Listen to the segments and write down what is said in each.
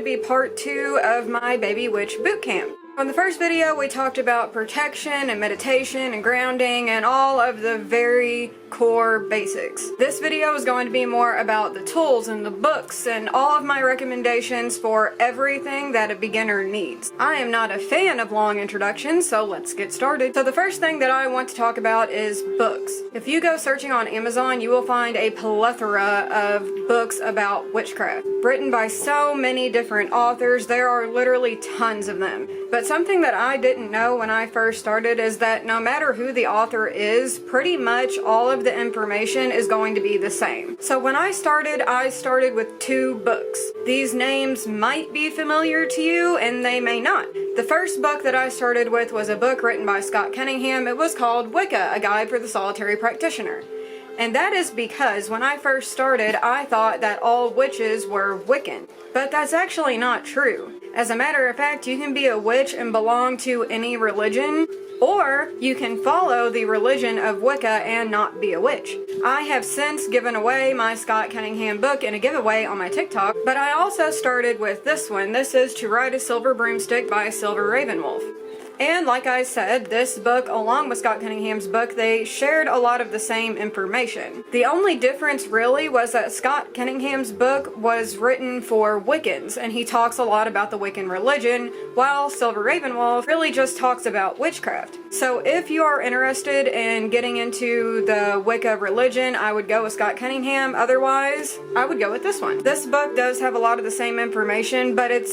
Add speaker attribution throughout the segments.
Speaker 1: be part 2 of my Baby Witch Bootcamp. On the first video, we talked about protection and meditation and grounding and all of the very core basics. This video is going to be more about the tools and the books and all of my recommendations for everything that a beginner needs. I am not a fan of long introductions, so let's get started. So the first thing that I want to talk about is books. If you go searching on Amazon, you will find a plethora of books about witchcraft, written by so many different authors. There are literally tons of them. But something that I didn't know when I first started is that no matter who the author is, pretty much all of the information is going to be the same. So when I started with 2 books. These names might be familiar to you and they may not. The first book that I started with was a book written by Scott Cunningham. It was called Wicca, A Guide for the Solitary Practitioner. And that is because when I first started, I thought that all witches were Wiccan. But that's actually not true. As a matter of fact, you can be a witch and belong to any religion, or you can follow the religion of Wicca and not be a witch. I have since given away my Scott Cunningham book in a giveaway on my TikTok, but I also started with this one. This is To Ride a Silver Broomstick by Silver Ravenwolf. And like I said, this book, along with Scott Cunningham's book, they shared a lot of the same information. The only difference really was that Scott Cunningham's book was written for Wiccans, and he talks a lot about the Wiccan religion, while Silver Ravenwolf really just talks about witchcraft. So if you are interested in getting into the Wicca religion, I would go with Scott Cunningham. Otherwise, I would go with this one. This book does have a lot of the same information, but it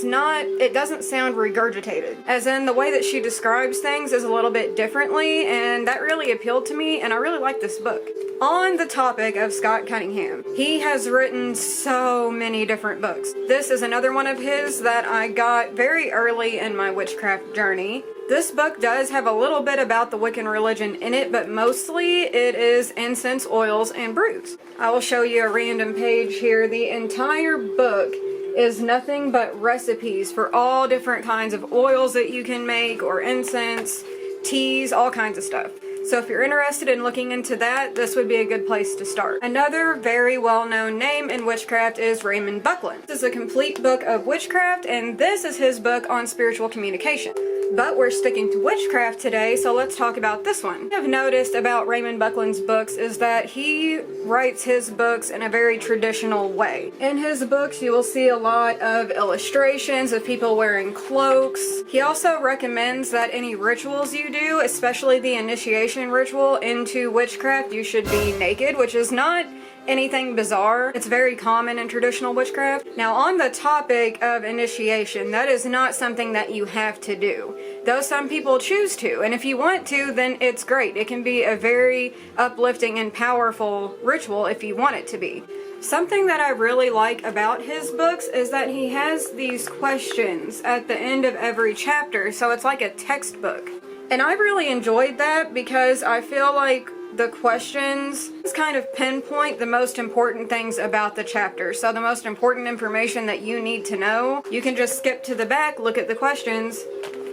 Speaker 1: doesn't sound regurgitated. As in, the way that she describes things is a little bit differently, and that really appealed to me, and I really like this book. On the topic of Scott Cunningham, he has written so many different books. This is another one of his that I got very early in my witchcraft journey. This book does have a little bit about the Wiccan religion in it, but mostly it is incense, oils, and brews. I will show you a random page here. The entire book is nothing but recipes for all different kinds of oils that you can make, or incense, teas, all kinds of stuff. So if you're interested in looking into that, this would be a good place to start. Another very well-known name in witchcraft is Raymond Buckland. This is a complete book of witchcraft, and this is his book on spiritual communication. But we're sticking to witchcraft today, so let's talk about this one. What I've noticed about Raymond Buckland's books is that he writes his books in a very traditional way. In his books, you will see a lot of illustrations of people wearing cloaks. He also recommends that any rituals you do, especially the initiation ritual into witchcraft, you should be naked, which is not anything bizarre. It's very common in traditional witchcraft. Now, on the topic of initiation, that is not something that you have to do, though some people choose to, and if you want to, then it's great. It can be a very uplifting and powerful ritual if you want it to be. Something that I really like about his books is that he has these questions at the end of every chapter, so it's like a textbook. And I really enjoyed that because I feel like the questions kind of pinpoint the most important things about the chapter. So the most important information that you need to know, you can just skip to the back, look at the questions,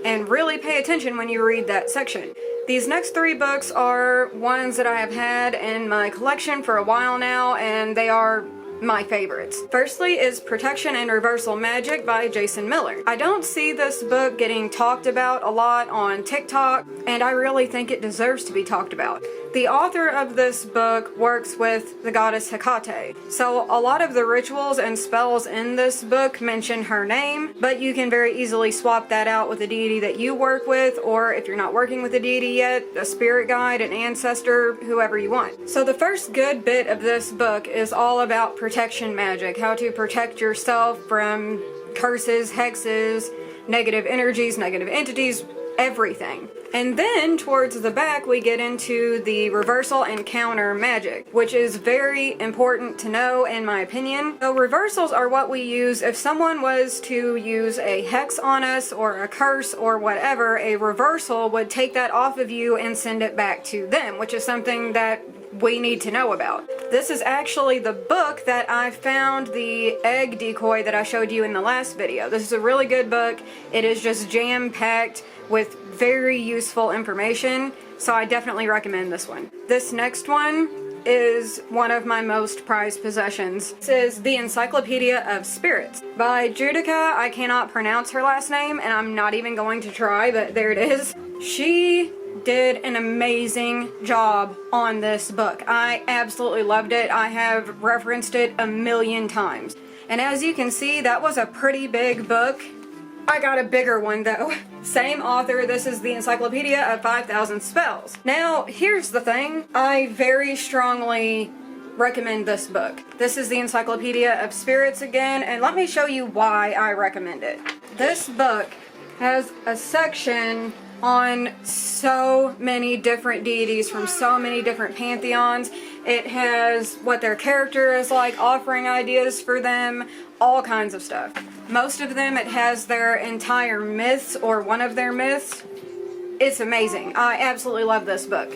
Speaker 1: and really pay attention when you read that section. These next 3 books are ones that I have had in my collection for a while now, and they are my favorites. Firstly is Protection and Reversal Magic by Jason Miller. I don't see this book getting talked about a lot on TikTok, and I really think it deserves to be talked about. The author of this book works with the goddess Hecate, so a lot of the rituals and spells in this book mention her name, but you can very easily swap that out with a deity that you work with, or if you're not working with a deity yet, a spirit guide, an ancestor, whoever you want. So the first good bit of this book is all about protection magic, how to protect yourself from curses, hexes, negative energies, negative entities, everything. And then towards the back we get into the reversal and counter magic, which is very important to know in my opinion. So reversals are what we use if someone was to use a hex on us or a curse or whatever. A reversal would take that off of you and send it back to them, which is something that we need to know about. This is actually the book that I found the egg decoy that I showed you in the last video. This is a really good book. It is just jam-packed with very useful information, so I definitely recommend this one. This next one is one of my most prized possessions. This is the Encyclopedia of Spirits by Judica. I cannot pronounce her last name, and I'm not even going to try, but there it is. She did an amazing job on this book. I absolutely loved it. I have referenced it a million times. And as you can see, that was a pretty big book. I got a bigger one though. Same author, this is the Encyclopedia of 5,000 Spells. Now, here's the thing. I very strongly recommend this book. This is the Encyclopedia of Spirits again, and let me show you why I recommend it. This book has a section on so many different deities from so many different pantheons. It has what their character is like, offering ideas for them, all kinds of stuff. Most of them, it has their entire myths or one of their myths. It's amazing. I absolutely love this book.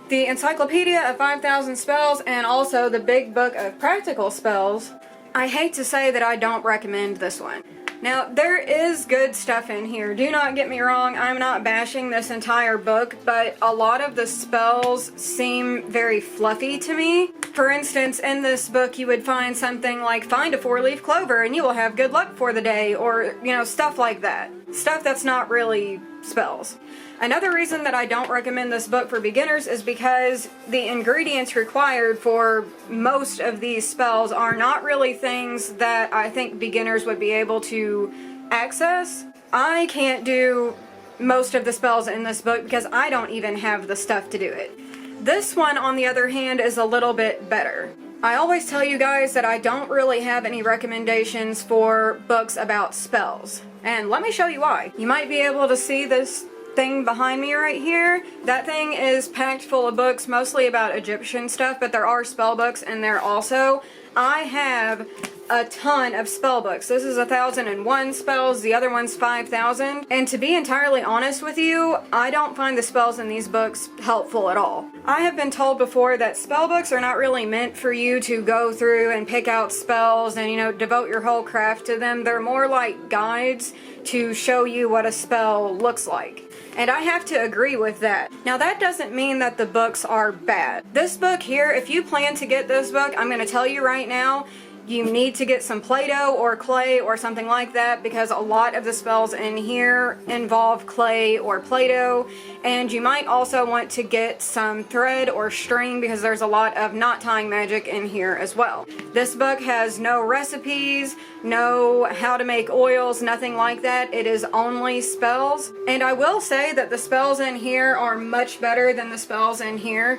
Speaker 1: The Encyclopedia of 5,000 Spells and also the Big Book of Practical Spells. I hate to say that I don't recommend this one. Now, there is good stuff in here. Do not get me wrong, I'm not bashing this entire book, but a lot of the spells seem very fluffy to me. For instance, in this book you would find something like find a 4-leaf clover and you will have good luck for the day, or, you know, stuff like that. Stuff that's not really spells. Another reason that I don't recommend this book for beginners is because the ingredients required for most of these spells are not really things that I think beginners would be able to access. I can't do most of the spells in this book because I don't even have the stuff to do it. This one, on the other hand, is a little bit better. I always tell you guys that I don't really have any recommendations for books about spells. And let me show you why. You might be able to see this thing behind me right here. That thing is packed full of books, mostly about Egyptian stuff, but there are spell books in there also. I have a ton of spell books. This is 1,001 spells, the other one's 5,000. And to be entirely honest with you, I don't find the spells in these books helpful at all. I have been told before that spell books are not really meant for you to go through and pick out spells and, you know, devote your whole craft to them. They're more like guides to show you what a spell looks like. And I have to agree with that. Now, that doesn't mean that the books are bad. This book here, if you plan to get this book, I'm going to tell you right now, you need to get some Play-Doh or clay or something like that, because a lot of the spells in here involve clay or Play-Doh. And you might also want to get some thread or string, because there's a lot of knot tying magic in here as well. This book has no recipes, no how to make oils, nothing like that. It is only spells. And I will say that the spells in here are much better than the spells in here.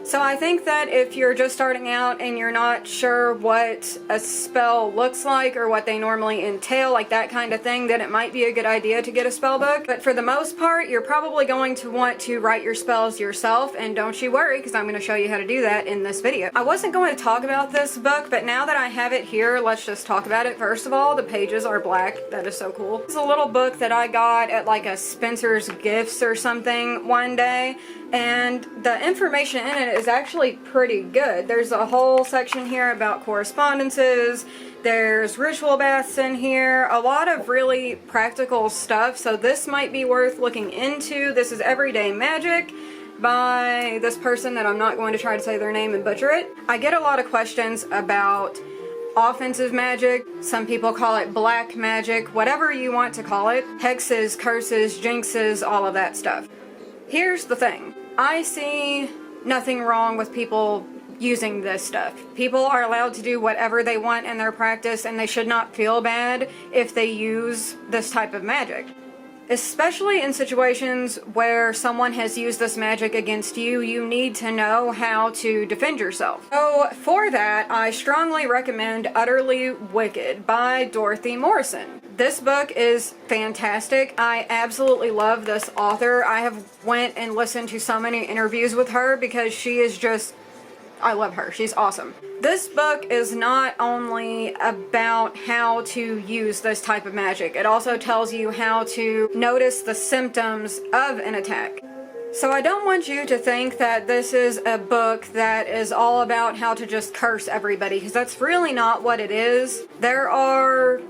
Speaker 1: So I think that if you're just starting out and you're not sure what a spell looks like or what they normally entail, like that kind of thing, then it might be a good idea to get a spell book. But for the most part, you're probably going to want to write your spells yourself, and don't you worry, because I'm going to show you how to do that in this video. I wasn't going to talk about this book, but now that I have it here, let's just talk about it. First of all, the pages are black. That is so cool. It's a little book that I got at like a Spencer's Gifts or something one day. And the information in it is actually pretty good. There's a whole section here about correspondences. There's ritual baths in here. A lot of really practical stuff. So this might be worth looking into. This is Everyday Magic by this person that I'm not going to try to say their name and butcher it. I get a lot of questions about offensive magic. Some people call it black magic. Whatever you want to call it. Hexes, curses, jinxes, all of that stuff. Here's the thing. I see nothing wrong with people using this stuff. People are allowed to do whatever they want in their practice, and they should not feel bad if they use this type of magic. Especially in situations where someone has used this magic against you, you need to know how to defend yourself. So for that, I strongly recommend Utterly Wicked by Dorothy Morrison. This book is fantastic. I absolutely love this author. I have went and listened to so many interviews with her because she is just, I love her. She's awesome. This book is not only about how to use this type of magic, it also tells you how to notice the symptoms of an attack. So I don't want you to think that this is a book that is all about how to just curse everybody, because that's really not what it is. There are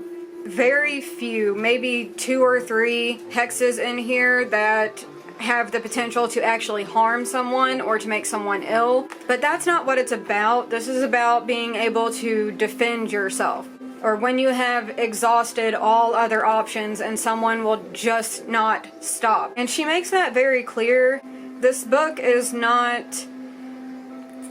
Speaker 1: very few, maybe 2 or 3 hexes in here that have the potential to actually harm someone or to make someone ill. But that's not what it's about. This is about being able to defend yourself, or when you have exhausted all other options and someone will just not stop. And she makes that very clear. This book is not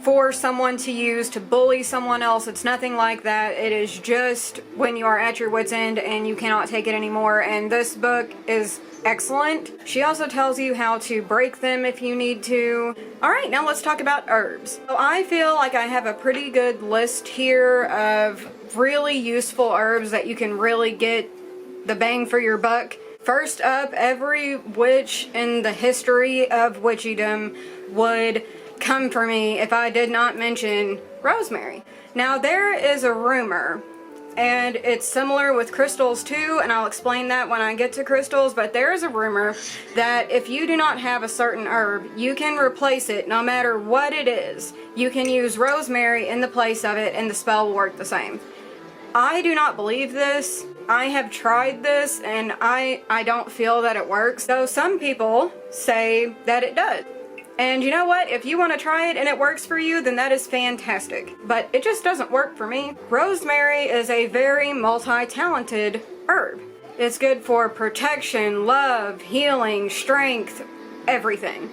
Speaker 1: for someone to use to bully someone else. It's nothing like that. It is just when you are at your wit's end and you cannot take it anymore. And this book is excellent. She also tells you how to break them if you need to. Alright, now let's talk about herbs. So I feel like I have a pretty good list here of really useful herbs that you can really get the bang for your buck. First up, every witch in the history of witchdom would come for me if I did not mention rosemary. Now there is a rumor, and it's similar with crystals too, and I'll explain that when I get to crystals, but there is a rumor that if you do not have a certain herb, you can replace it no matter what it is. You can use rosemary in the place of it and the spell will work the same. I do not believe this. I have tried this and I don't feel that it works. So some people say that it does. And you know what? If you want to try it and it works for you, then that is fantastic. But it just doesn't work for me. Rosemary is a very multi-talented herb. It's good for protection, love, healing, strength, everything.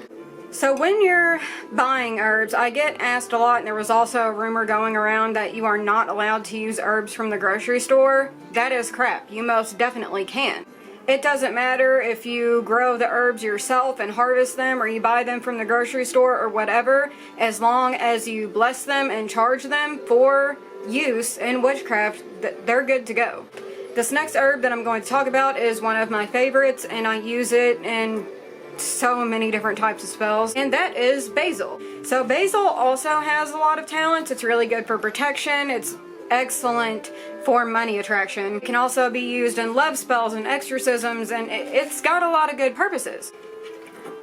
Speaker 1: So when you're buying herbs, I get asked a lot, and there was also a rumor going around that you are not allowed to use herbs from the grocery store. That is crap. You most definitely can. It doesn't matter if you grow the herbs yourself and harvest them, or you buy them from the grocery store or whatever, as long as you bless them and charge them for use in witchcraft, they're good to go. This next herb that I'm going to talk about is one of my favorites, and I use it in so many different types of spells, and that is basil. So basil also has a lot of talents. It's really good for protection. It's excellent for money attraction. It can also be used in love spells and exorcisms, and it's got a lot of good purposes.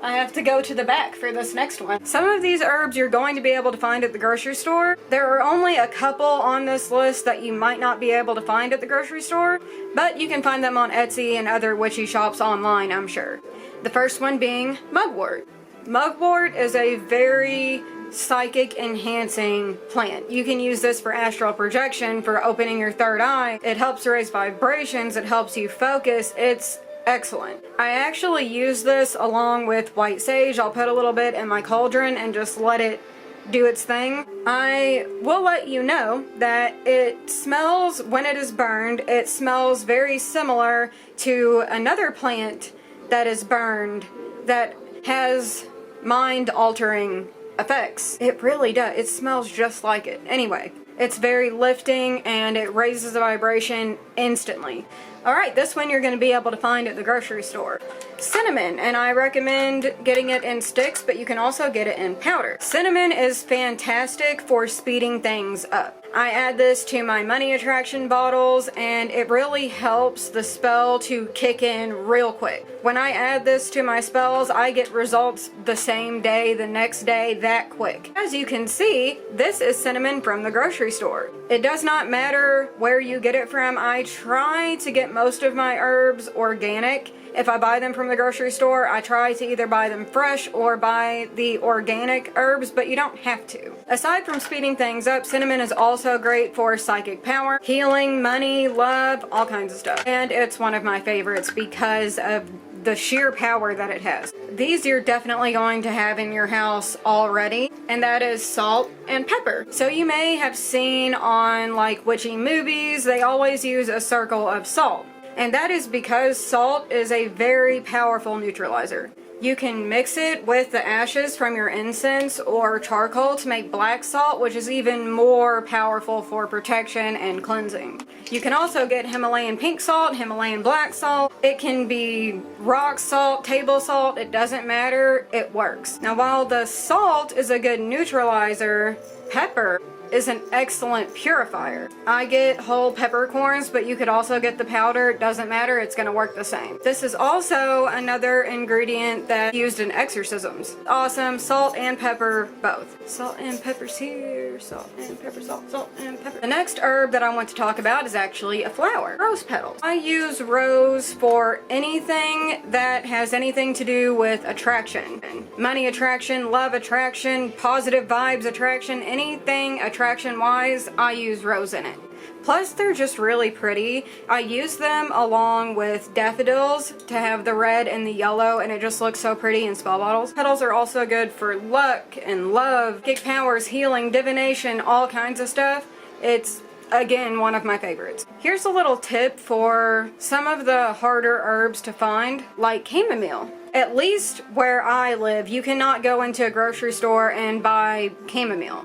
Speaker 1: I have to go to the back for this next one. Some of these herbs you're going to be able to find at the grocery store. There are only a couple on this list that you might not be able to find at the grocery store, but you can find them on Etsy and other witchy shops online, I'm sure. The first one being mugwort. Mugwort is a very psychic enhancing plant. You can use this for astral projection, for opening your third eye. It helps raise vibrations, it helps you focus. It's excellent. I actually use this along with white sage. I'll put a little bit in my cauldron and just let it do its thing. I will let you know that it smells, when it is burned, it smells very similar to another plant that is burned that has mind-altering effects. It really does. It smells just like it. Anyway, it's very lifting and it raises the vibration instantly. Alright, this one you're going to be able to find at the grocery store. Cinnamon, and I recommend getting it in sticks, but you can also get it in powder. Cinnamon is fantastic for speeding things up. I add this to my money attraction bottles, and it really helps the spell to kick in real quick. When I add this to my spells, I get results the same day, the next day, that quick. As you can see, this is cinnamon from the grocery store. It does not matter where you get it from. I try to get most of my herbs organic. If I buy them from the grocery store, I try to either buy them fresh or buy the organic herbs, but you don't have to. Aside from speeding things up, cinnamon is also great for psychic power, healing, money, love, all kinds of stuff. And it's one of my favorites because of the sheer power that it has. These you're definitely going to have in your house already, and that is salt and pepper. So you may have seen on like witchy movies, they always use a circle of salt. And that is because salt is a very powerful neutralizer. You can mix it with the ashes from your incense or charcoal to make black salt, which is even more powerful for protection and cleansing. You can also get Himalayan pink salt, Himalayan black salt. It can be rock salt, table salt, it doesn't matter, it works. Now while the salt is a good neutralizer, pepper is an excellent purifier. I get whole peppercorns, but you could also get the powder. It doesn't matter, it's gonna work the same. This is also another ingredient that's used in exorcisms. Awesome, salt and pepper both. Salt and pepper's here, salt and pepper, salt and pepper. The next herb that I want to talk about is actually a flower, rose petals. I use rose for anything that has anything to do with attraction. Money attraction, love attraction, positive vibes attraction, anything attraction wise, I use rose in it. Plus, they're just really pretty. I use them along with daffodils to have the red and the yellow, and it just looks so pretty in spell bottles. Petals are also good for luck and love, psychic powers, healing, divination, all kinds of stuff. It's, again, one of my favorites. Here's a little tip for some of the harder herbs to find, like chamomile. At least where I live, you cannot go into a grocery store and buy chamomile.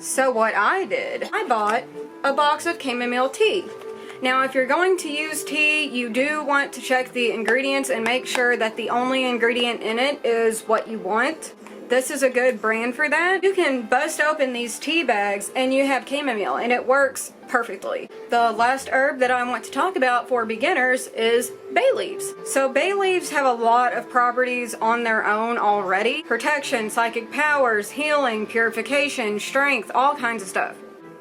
Speaker 1: So what I did, I bought a box of chamomile tea. Now, if you're going to use tea, you do want to check the ingredients and make sure that the only ingredient in it is what you want. This is a good brand for that. You can bust open these tea bags and you have chamomile, and it works perfectly. The last herb that I want to talk about for beginners is bay leaves. So bay leaves have a lot of properties on their own already. Protection, psychic powers, healing, purification, strength, all kinds of stuff.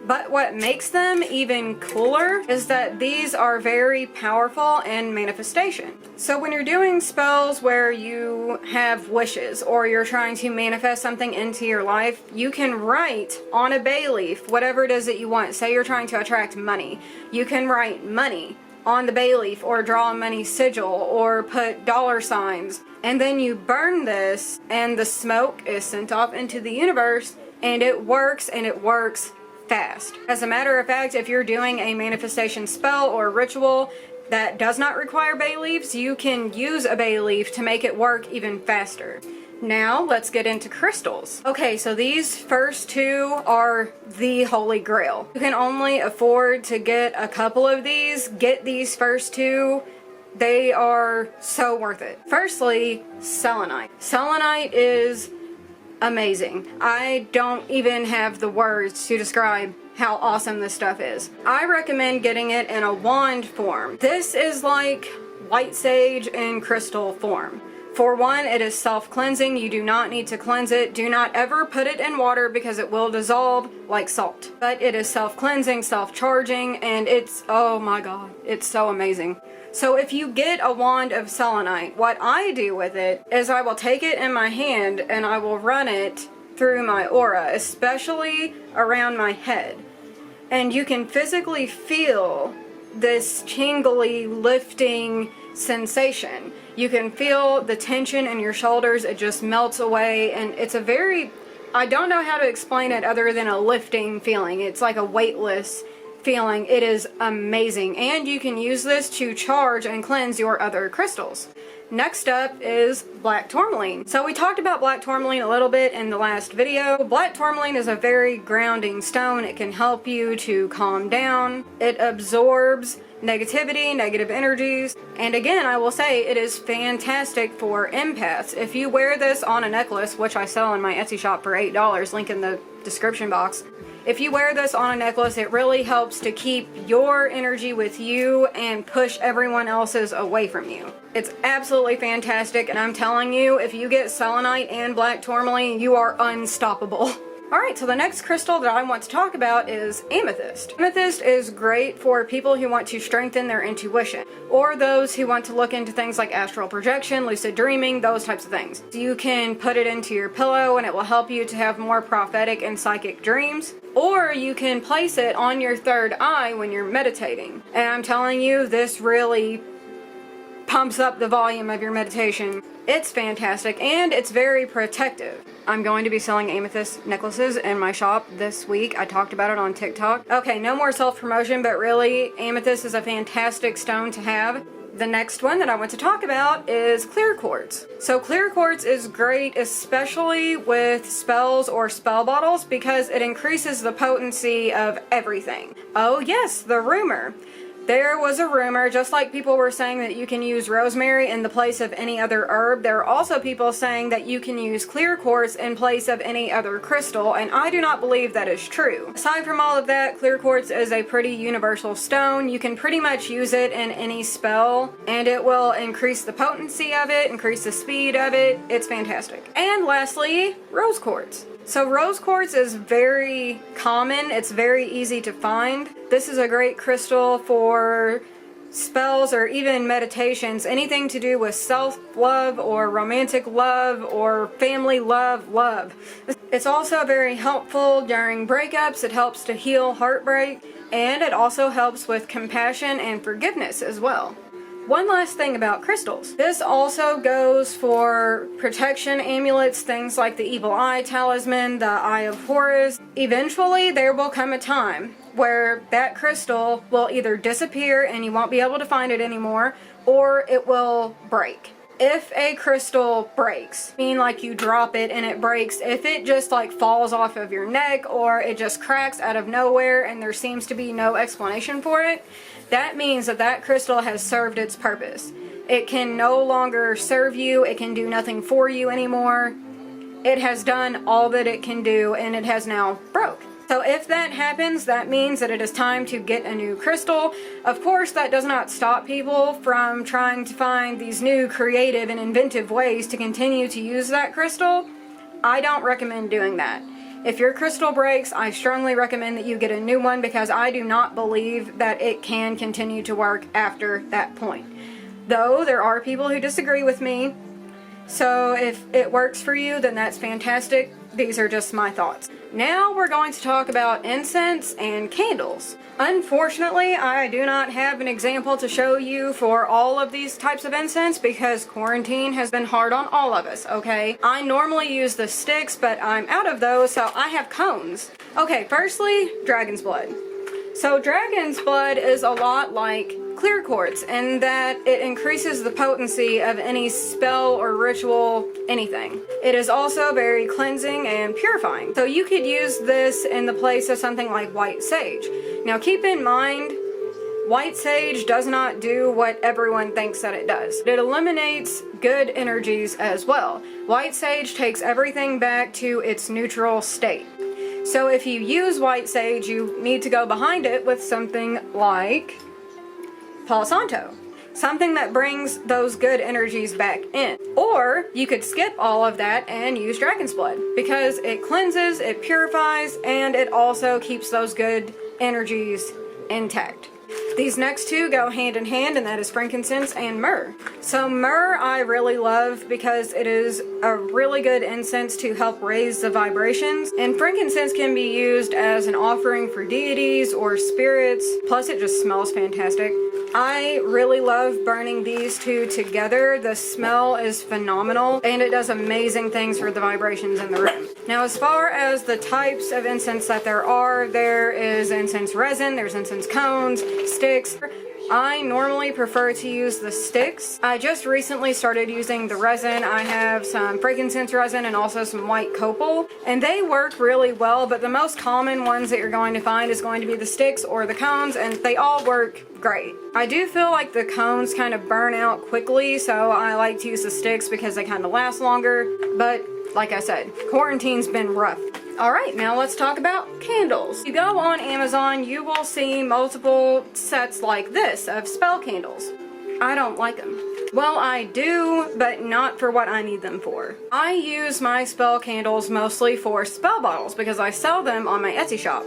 Speaker 1: But what makes them even cooler is that these are very powerful in manifestation. So when you're doing spells where you have wishes or you're trying to manifest something into your life, you can write on a bay leaf whatever it is that you want. Say you're trying to attract money. You can write money on the bay leaf or draw a money sigil or put dollar signs. And then you burn this and the smoke is sent off into the universe, and it works fast. As a matter of fact, if you're doing a manifestation spell or ritual that does not require bay leaves, you can use a bay leaf to make it work even faster. Now, let's get into crystals. Okay, so these first two are the holy grail. You can only afford to get a couple of these. Get these first two. They are so worth it. Firstly, selenite. Selenite is amazing. I don't even have the words to describe how awesome this stuff is. I recommend getting it in a wand form. This is like white sage in crystal form. For one, it is self-cleansing. You do not need to cleanse it. Do not ever put it in water because it will dissolve like salt. But it is self-cleansing, self-charging, and it's, oh my god, it's so amazing. So if you get a wand of selenite, what I do with it is I will take it in my hand and I will run it through my aura, especially around my head. And you can physically feel this tingly, lifting sensation. You can feel the tension in your shoulders. It just melts away, and it's a very, I don't know how to explain it other than a lifting feeling. It's like a weightless feeling. It is amazing, and you can use this to charge and cleanse your other crystals. Next up is black tourmaline. So we talked about black tourmaline a little bit in the last video. Black tourmaline is a very grounding stone. It can help you to calm down. It absorbs negativity, negative energies, and again, I will say it is fantastic for empaths. If you wear this on a necklace, which I sell in my Etsy shop for $8, link in the description box. If you wear this on a necklace, it really helps to keep your energy with you and push everyone else's away from you. It's absolutely fantastic, and I'm telling you, if you get selenite and black tourmaline, you are unstoppable. Alright, so the next crystal that I want to talk about is amethyst. Amethyst is great for people who want to strengthen their intuition, or those who want to look into things like astral projection, lucid dreaming, those types of things. You can put it into your pillow and it will help you to have more prophetic and psychic dreams, or you can place it on your third eye when you're meditating. And I'm telling you, this really pumps up the volume of your meditation. It's fantastic, and it's very protective. I'm going to be selling amethyst necklaces in my shop this week. I talked about it on TikTok. Okay, no more self-promotion, but really, amethyst is a fantastic stone to have. The next one that I want to talk about is clear quartz. So clear quartz is great, especially with spells or spell bottles, because it increases the potency of everything. Oh yes, the rumor. There was a rumor, just like people were saying that you can use rosemary in the place of any other herb, there are also people saying that you can use clear quartz in place of any other crystal, and I do not believe that is true. Aside from all of that, clear quartz is a pretty universal stone. You can pretty much use it in any spell, and it will increase the potency of it, increase the speed of it. It's fantastic. And lastly, rose quartz. So rose quartz is very common, it's very easy to find. This is a great crystal for spells or even meditations, anything to do with self-love or romantic love or family love. It's also very helpful during breakups. It helps to heal heartbreak, and it also helps with compassion and forgiveness as well. One last thing about crystals. This also goes for protection amulets, things like the evil eye talisman, the eye of Horus. Eventually, there will come a time where that crystal will either disappear and you won't be able to find it anymore, or it will break. If a crystal breaks, meaning like you drop it and it breaks, if it just like falls off of your neck or it just cracks out of nowhere and there seems to be no explanation for it, that means that that crystal has served its purpose. It can no longer serve you, it can do nothing for you anymore. It has done all that it can do and it has now broke. So if that happens, that means that it is time to get a new crystal. Of course, that does not stop people from trying to find these new creative and inventive ways to continue to use that crystal. I don't recommend doing that. If your crystal breaks, I strongly recommend that you get a new one because I do not believe that it can continue to work after that point. Though there are people who disagree with me, so if it works for you, then that's fantastic. These are just my thoughts. Now we're going to talk about incense and candles. Unfortunately, I do not have an example to show you for all of these types of incense because quarantine has been hard on all of us, okay? I normally use the sticks, but I'm out of those, so I have cones. Okay, firstly, dragon's blood. So dragon's blood is a lot like clear quartz in that it increases the potency of any spell or ritual, anything. It is also very cleansing and purifying. So you could use this in the place of something like white sage. Now keep in mind, white sage does not do what everyone thinks that it does. It eliminates good energies as well. White sage takes everything back to its neutral state. So if you use white sage, you need to go behind it with something like Palo Santo, something that brings those good energies back in. Or you could skip all of that and use dragon's blood because it cleanses, it purifies, and it also keeps those good energies intact. These next two go hand in hand, and that is frankincense and myrrh. So myrrh I really love because it is a really good incense to help raise the vibrations, and frankincense can be used as an offering for deities or spirits, plus it just smells fantastic. I really love burning these two together. The smell is phenomenal and it does amazing things for the vibrations in the room. Now as far as the types of incense that there is incense resin, there's incense cones, sticks. I normally prefer to use the sticks. I just recently started using the resin. I have some frankincense resin and also some white copal, and they work really well, but the most common ones that you're going to find is going to be the sticks or the cones, and they all work great. I do feel like the cones kind of burn out quickly, so I like to use the sticks because they kind of last longer, but like I said, quarantine's been rough. Alright, now let's talk about candles. If you go on Amazon, you will see multiple sets like this of spell candles. I don't like them. Well, I do, but not for what I need them for. I use my spell candles mostly for spell bottles because I sell them on my Etsy shop.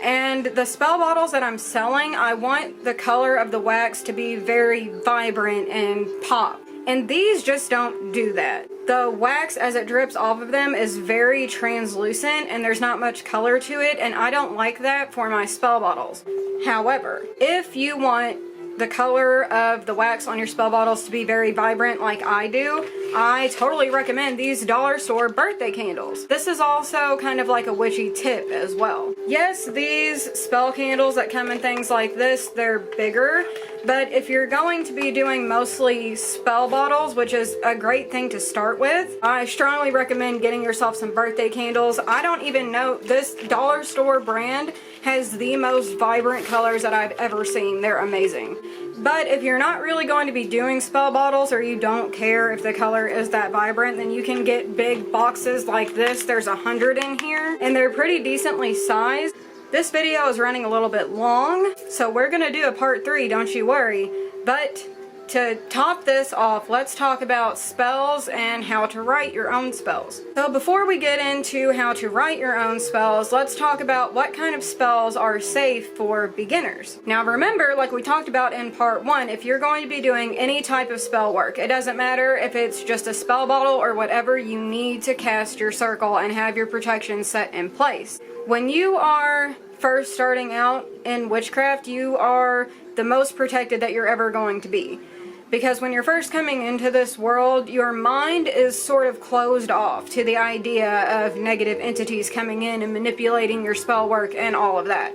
Speaker 1: And the spell bottles that I'm selling, I want the color of the wax to be very vibrant and pop. And these just don't do that. The wax as it drips off of them is very translucent and there's not much color to it, and I don't like that for my spell bottles. However, if you want the color of the wax on your spell bottles to be very vibrant like I do, I totally recommend these dollar store birthday candles. This is also kind of like a witchy tip as well. Yes, these spell candles that come in things like this, they're bigger, But if you're going to be doing mostly spell bottles, which is a great thing to start with, I strongly recommend getting yourself some birthday candles. I don't even know, this dollar store brand has the most vibrant colors that I've ever seen. They're amazing. But if you're not really going to be doing spell bottles, or you don't care if the color is that vibrant, then you can get big boxes like this. There's 100 in here, and they're pretty decently sized. This video is running a little bit long, so we're gonna do a part 3, don't you worry. But to top this off, let's talk about spells and how to write your own spells. So before we get into how to write your own spells, let's talk about what kind of spells are safe for beginners. Now remember, like we talked about in part 1, if you're going to be doing any type of spell work, it doesn't matter if it's just a spell bottle or whatever, you need to cast your circle and have your protection set in place. When you are first starting out in witchcraft, you are the most protected that you're ever going to be. Because when you're first coming into this world, your mind is sort of closed off to the idea of negative entities coming in and manipulating your spell work and all of that.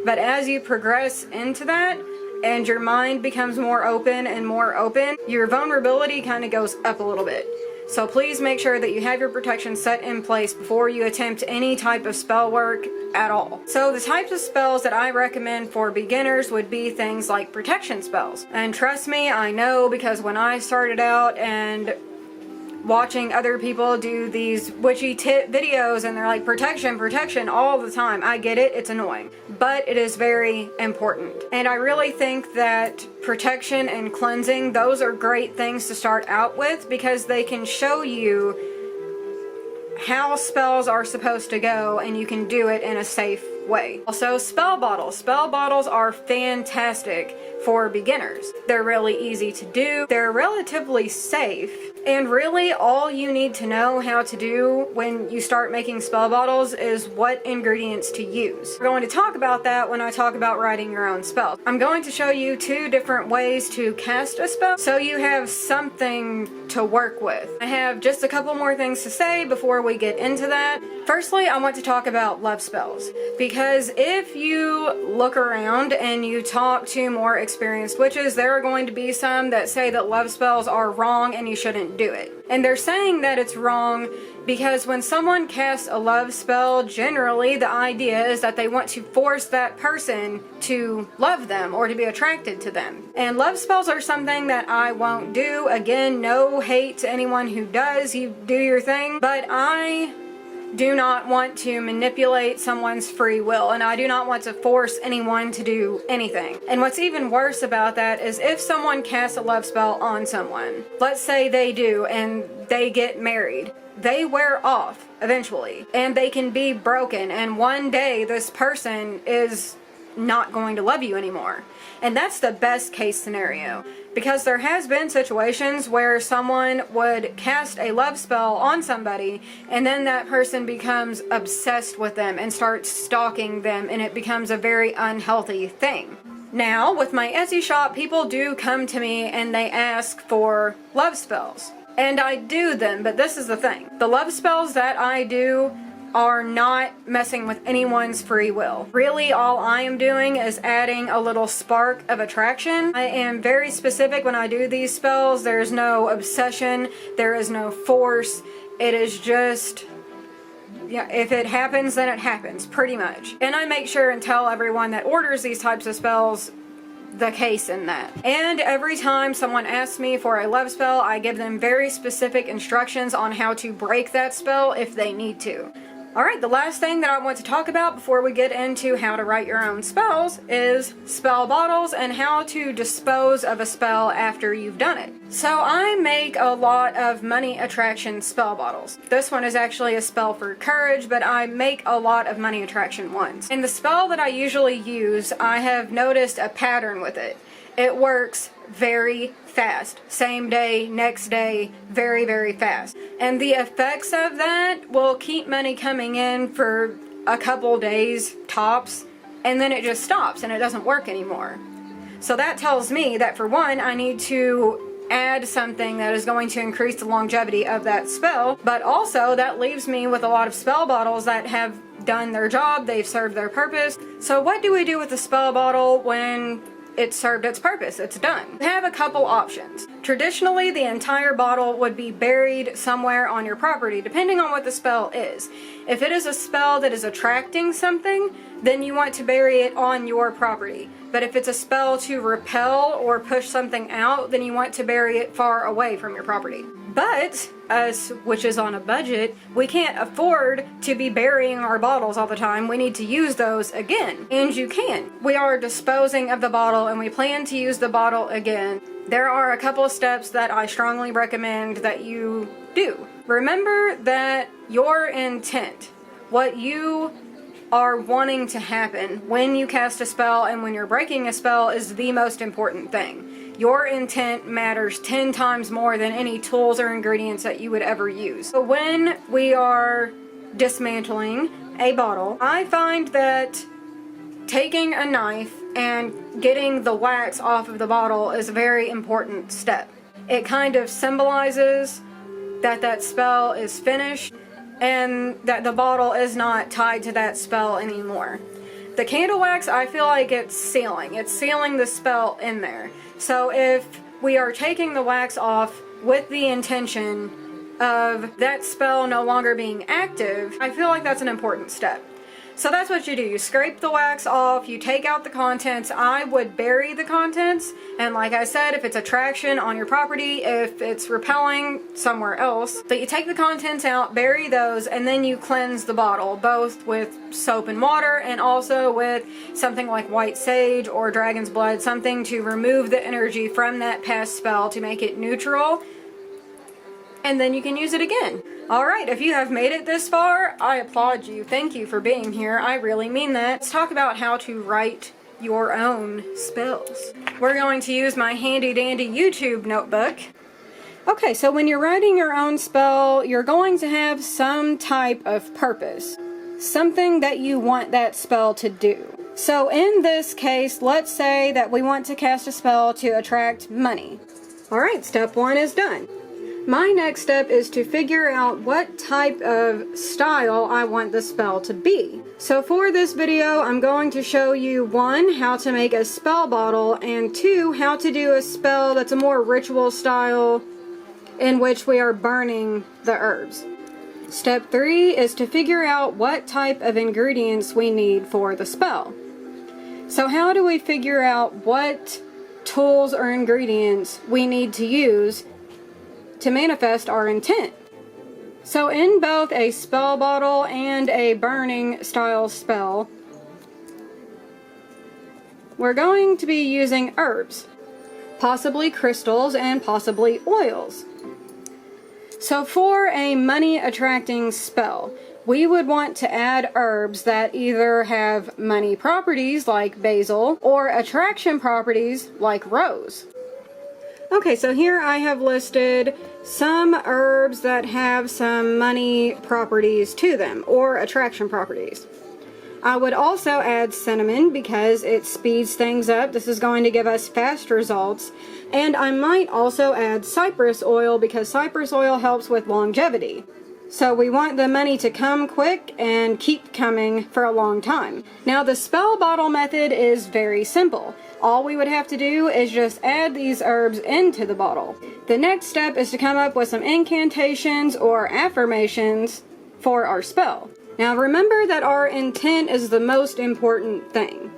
Speaker 1: But as you progress into that, and your mind becomes more open and more open, your vulnerability kind of goes up a little bit. So please make sure that you have your protection set in place before you attempt any type of spell work at all. So the types of spells that I recommend for beginners would be things like protection spells. And trust me, I know, because when I started out and watching other people do these witchy tip videos and they're like protection all the time, I get it, it's annoying, but it is very important. And I really think that protection and cleansing, those are great things to start out with because they can show you how spells are supposed to go and you can do it in a safe way. Also, spell bottles. Spell bottles are fantastic for beginners. They're really easy to do, they're relatively safe, and really all you need to know how to do when you start making spell bottles is what ingredients to use. We're going to talk about that when I talk about writing your own spells. I'm going to show you 2 different ways to cast a spell so you have something to work with. I have just a couple more things to say before we get into that. Firstly, I want to talk about love spells, because if you look around and you talk to more experienced witches, there are going to be some that say that love spells are wrong and you shouldn't do it. And they're saying that it's wrong because when someone casts a love spell, generally the idea is that they want to force that person to love them or to be attracted to them. And love spells are something that I won't do. Again, no hate to anyone who does, you do your thing, but I do not want to manipulate someone's free will, and I do not want to force anyone to do anything. And what's even worse about that is if someone casts a love spell on someone, let's say they do and they get married, they wear off eventually and they can be broken, and one day this person is not going to love you anymore. And that's the best case scenario, because there has been situations where someone would cast a love spell on somebody and then that person becomes obsessed with them and starts stalking them, and it becomes a very unhealthy thing. Now, with my Etsy shop, people do come to me and they ask for love spells, and I do them, but this is the thing. The love spells that I do are not messing with anyone's free will. Really, all I am doing is adding a little spark of attraction. I am very specific when I do these spells. There's no obsession, there is no force. It is just, yeah, if it happens, then it happens, pretty much. And I make sure and tell everyone that orders these types of spells the case in that. And every time someone asks me for a love spell, I give them very specific instructions on how to break that spell if they need to. Alright, the last thing that I want to talk about before we get into how to write your own spells is spell bottles and how to dispose of a spell after you've done it. So I make a lot of money attraction spell bottles. This one is actually a spell for courage, but I make a lot of money attraction ones. And the spell that I usually use, I have noticed a pattern with it. It works very fast. Same day, next day, very, very fast. And the effects of that will keep money coming in for a couple days tops, and then it just stops and it doesn't work anymore. So that tells me that, for one, I need to add something that is going to increase the longevity of that spell, but also that leaves me with a lot of spell bottles that have done their job, they've served their purpose. So what do we do with the spell bottle when it served its purpose. It's done. You have a couple options. Traditionally, the entire bottle would be buried somewhere on your property, depending on what the spell is. If it is a spell that is attracting something, then you want to bury it on your property. But if it's a spell to repel or push something out, then you want to bury it far away from your property. But, us witches on a budget, we can't afford to be burying our bottles all the time. We need to use those again. And you can. We are disposing of the bottle and we plan to use the bottle again. There are a couple of steps that I strongly recommend that you do. Remember that your intent, what you are wanting to happen when you cast a spell and when you're breaking a spell, is the most important thing. Your intent matters 10 times more than any tools or ingredients that you would ever use. So when we are dismantling a bottle, I find that taking a knife and getting the wax off of the bottle is a very important step. It kind of symbolizes that that spell is finished and that the bottle is not tied to that spell anymore. The candle wax, I feel like it's sealing. It's sealing the spell in there. So if we are taking the wax off with the intention of that spell no longer being active, I feel like that's an important step. So that's what you do. You scrape the wax off, you take out the contents. I would bury the contents, and like I said, if it's attraction on your property, if it's repelling somewhere else, but you take the contents out, bury those, and then you cleanse the bottle, both with soap and water and also with something like white sage or dragon's blood, something to remove the energy from that past spell to make it neutral, and then you can use it again. Alright, if you have made it this far, I applaud you. Thank you for being here. I really mean that. Let's talk about how to write your own spells. We're going to use my handy dandy YouTube notebook. Okay, so when you're writing your own spell, you're going to have some type of purpose. Something that you want that spell to do. So in this case, let's say that we want to cast a spell to attract money. Alright, step 1 is done. My next step is to figure out what type of style I want the spell to be. So for this video, I'm going to show you 1, how to make a spell bottle, and 2, how to do a spell that's a more ritual style in which we are burning the herbs. Step 3 is to figure out what type of ingredients we need for the spell. So how do we figure out what tools or ingredients we need to use to manifest our intent? So in both a spell bottle and a burning style spell, we're going to be using herbs, possibly crystals and possibly oils. So for a money attracting spell, we would want to add herbs that either have money properties like basil or attraction properties like rose. Okay, so here I have listed some herbs that have some money properties to them, or attraction properties. I would also add cinnamon because it speeds things up. This is going to give us fast results. And I might also add cypress oil because cypress oil helps with longevity. So we want the money to come quick and keep coming for a long time. Now the spell bottle method is very simple. All we would have to do is just add these herbs into the bottle. The next step is to come up with some incantations or affirmations for our spell. Now remember that our intent is the most important thing.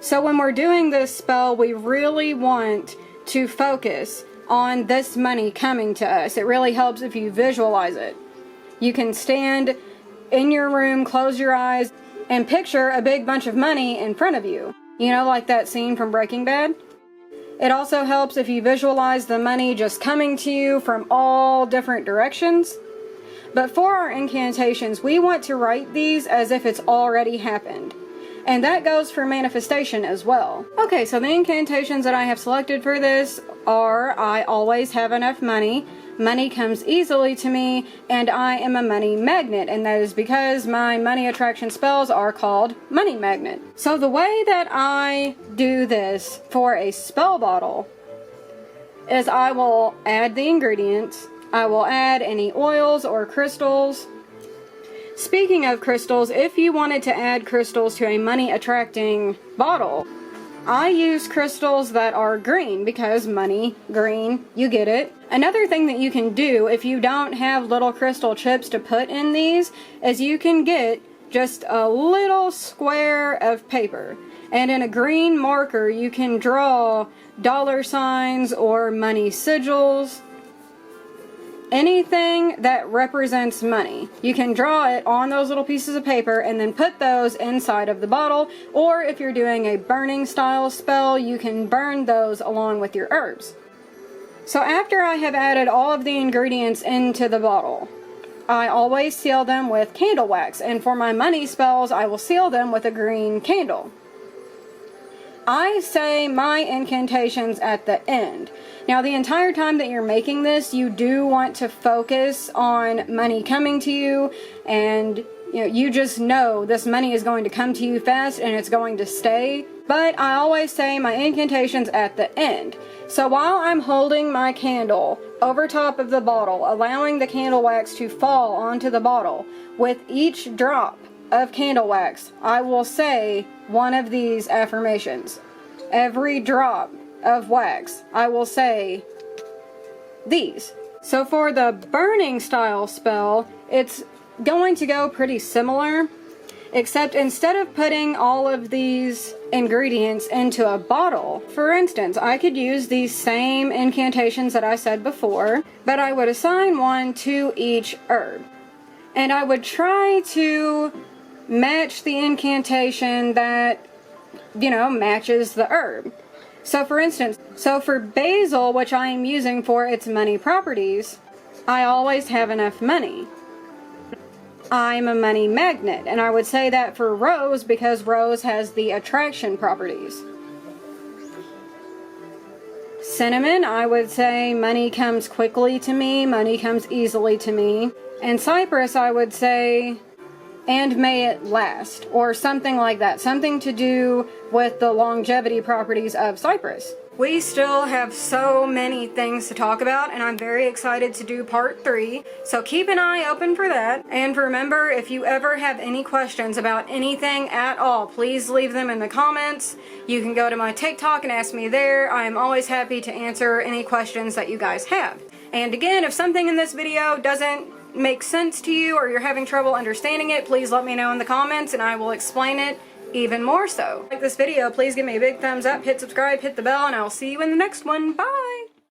Speaker 1: So when we're doing this spell, we really want to focus on this money coming to us. It really helps if you visualize it. You can stand in your room, close your eyes, and picture a big bunch of money in front of you. You know, like that scene from Breaking Bad? It also helps if you visualize the money just coming to you from all different directions. But for our incantations, we want to write these as if it's already happened. And that goes for manifestation as well. Okay, so the incantations that I have selected for this are: I always have enough money, money comes easily to me, and I am a money magnet. And that is because my money attraction spells are called money magnet. So the way that I do this for a spell bottle is I will add the ingredients, I will add any oils or crystals. Speaking of crystals, if you wanted to add crystals to a money attracting bottle, I use crystals that are green because money, green, you get it. Another thing that you can do if you don't have little crystal chips to put in these is you can get just a little square of paper. And in a green marker, you can draw dollar signs or money sigils. Anything that represents money. You can draw it on those little pieces of paper and then put those inside of the bottle. Or if you're doing a burning style spell, you can burn those along with your herbs. So after I have added all of the ingredients into the bottle, I always seal them with candle wax. And for my money spells, I will seal them with a green candle. I say my incantations at the end. Now, the entire time that you're making this, you do want to focus on money coming to you, and you just know this money is going to come to you fast and it's going to stay. But I always say my incantations at the end. So while I'm holding my candle over top of the bottle, allowing the candle wax to fall onto the bottle, with each drop of candle wax, I will say one of these affirmations. Every drop of wax, I will say these. So for the burning style spell, it's going to go pretty similar, except instead of putting all of these ingredients into a bottle, for instance, I could use these same incantations that I said before, but I would assign one to each herb. And I would try to match the incantation that, matches the herb. So for instance, for basil, which I am using for its money properties, I always have enough money. I'm a money magnet, and I would say that for rose because rose has the attraction properties. Cinnamon, I would say money comes quickly to me, money comes easily to me. And cypress, I would say, and may it last, or something like that. Something to do with the longevity properties of cypress. We still have so many things to talk about, and I'm very excited to do part 3. So keep an eye open for that. And remember, if you ever have any questions about anything at all, please leave them in the comments. You can go to my TikTok and ask me there. I am always happy to answer any questions that you guys have. And again, if something in this video doesn't make sense to you or you're having trouble understanding it, please let me know in the comments and I will explain it even more so. Like this video, please give me a big thumbs up, hit subscribe, hit the bell, and I'll see you in the next one. Bye!